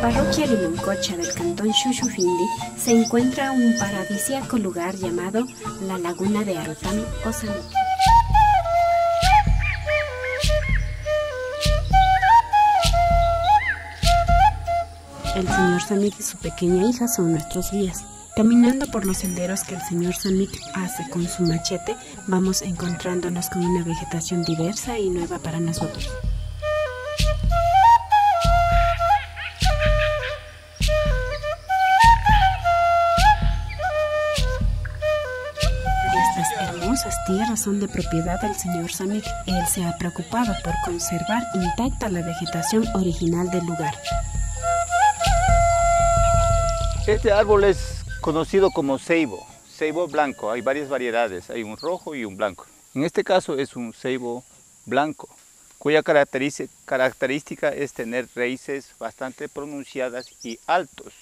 parroquia Limoncocha del cantón Xuxufindi se encuentra un paradisíaco lugar llamado la Laguna de Arutami o Samic. El señor Samic y su pequeña hija son nuestros guías. Caminando por los senderos que el señor Samic hace con su machete, vamos encontrándonos con una vegetación diversa y nueva para nosotros. Estas hermosas tierras son de propiedad del señor Samic. Él se ha preocupado por conservar intacta la vegetación original del lugar. Este árbol es conocido como ceibo blanco. Hay varias variedades, hay un rojo y un blanco. En este caso es un ceibo blanco, cuya característica es tener raíces bastante pronunciadas y altos.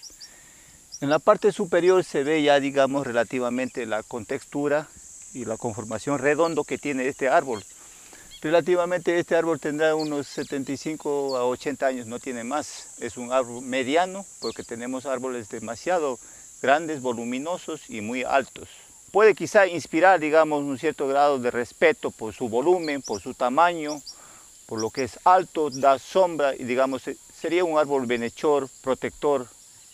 En la parte superior se ve ya, digamos, relativamente la contextura y la conformación redondo que tiene este árbol. Relativamente este árbol tendrá unos 75 a 80 años, no tiene más. Es un árbol mediano porque tenemos árboles demasiado grandes, voluminosos y muy altos. Puede quizá inspirar, digamos, un cierto grado de respeto por su volumen, por su tamaño, por lo que es alto, da sombra y, digamos, sería un árbol bienhechor, protector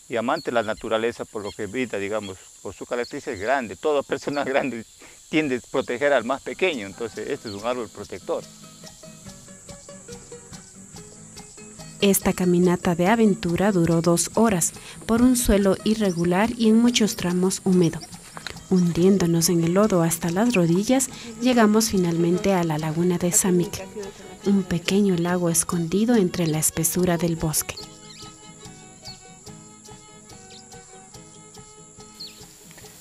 y amante de la naturaleza, por lo que brinda, digamos, por su característica grande. Toda persona grande tiende a proteger al más pequeño, entonces este es un árbol protector. Esta caminata de aventura duró 2 horas por un suelo irregular y en muchos tramos húmedo. Hundiéndonos en el lodo hasta las rodillas, llegamos finalmente a la Laguna de Samic, un pequeño lago escondido entre la espesura del bosque.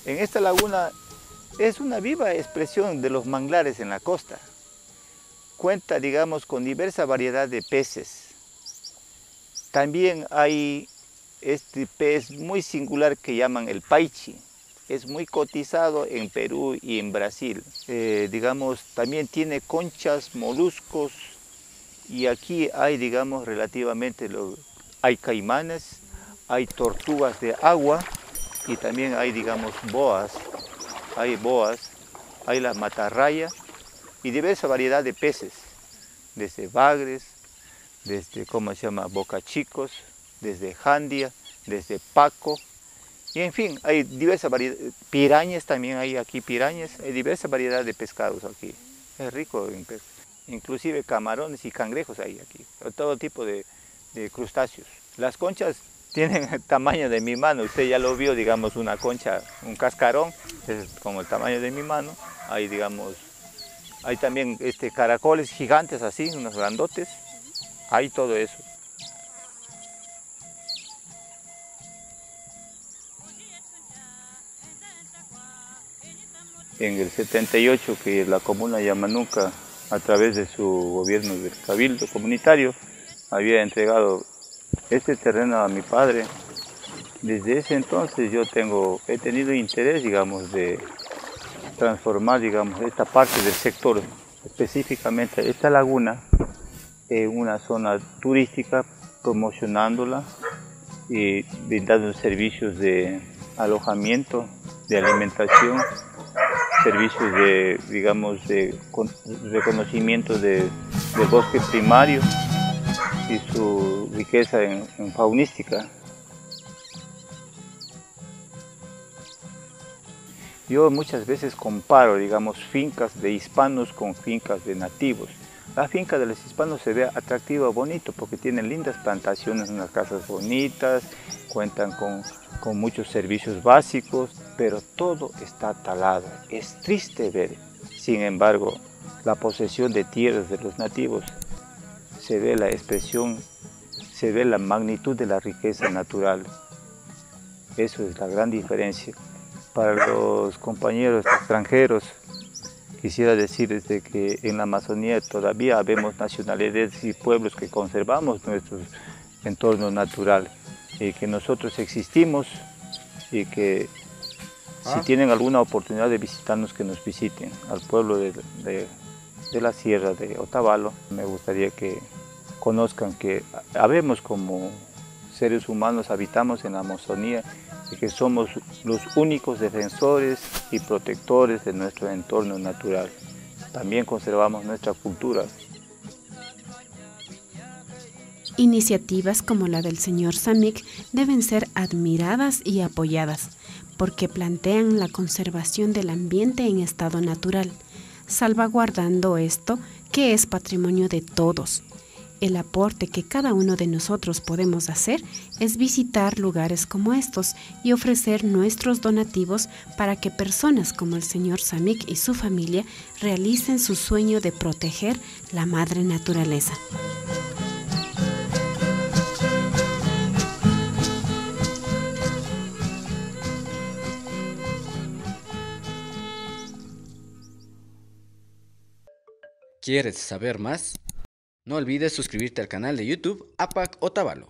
En esta laguna es una viva expresión de los manglares en la costa. Cuenta, digamos, con diversa variedad de peces. También hay este pez muy singular que llaman el paichi. Es muy cotizado en Perú y en Brasil. Digamos, también tiene conchas, moluscos, y aquí hay, digamos, relativamente, hay caimanes, hay tortugas de agua y también hay, digamos, boas, hay la matarraya y diversa variedad de peces, desde bagres, desde, ¿cómo se llama?, bocachicos, desde jandia, desde paco, y en fin, hay diversa variedad, pirañas también hay aquí, pirañas, hay diversa variedad de pescados aquí, es rico en pesca, inclusive camarones y cangrejos hay aquí, todo tipo de crustáceos. Las conchas tienen el tamaño de mi mano, usted ya lo vio, digamos, una concha, un cascarón, es como el tamaño de mi mano, hay, digamos, hay también caracoles gigantes así, unos grandotes, hay todo eso. En el 78, que la comuna de Yamanuca, a través de su gobierno del cabildo comunitario, había entregado este terreno a mi padre. Desde ese entonces yo he tenido interés, digamos, de transformar, digamos, esta parte del sector, específicamente esta laguna, en una zona turística, promocionándola y brindando servicios de alojamiento, de alimentación, servicios de, digamos, de reconocimiento del bosque primario y su riqueza en faunística. Yo muchas veces comparo, digamos, fincas de hispanos con fincas de nativos. La finca de los hispanos se ve atractiva, bonito, porque tienen lindas plantaciones, unas casas bonitas, cuentan con muchos servicios básicos, pero todo está talado. Es triste ver. Sin embargo, la posesión de tierras de los nativos, se ve la expresión, se ve la magnitud de la riqueza natural. Eso es la gran diferencia. Para los compañeros extranjeros, quisiera decirles que en la Amazonía todavía habemos nacionalidades y pueblos que conservamos nuestro entorno natural y que nosotros existimos y que si tienen alguna oportunidad de visitarnos, que nos visiten al pueblo de la sierra de Otavalo. Me gustaría que conozcan que habemos como seres humanos habitamos en la Amazonía y que somos los únicos defensores y protectores de nuestro entorno natural. También conservamos nuestra cultura. Iniciativas como la del señor Samik deben ser admiradas y apoyadas, porque plantean la conservación del ambiente en estado natural, salvaguardando esto que es patrimonio de todos. El aporte que cada uno de nosotros podemos hacer es visitar lugares como estos y ofrecer nuestros donativos para que personas como el señor Samik y su familia realicen su sueño de proteger la madre naturaleza. ¿Quieres saber más? No olvides suscribirte al canal de YouTube APAC Otavalo.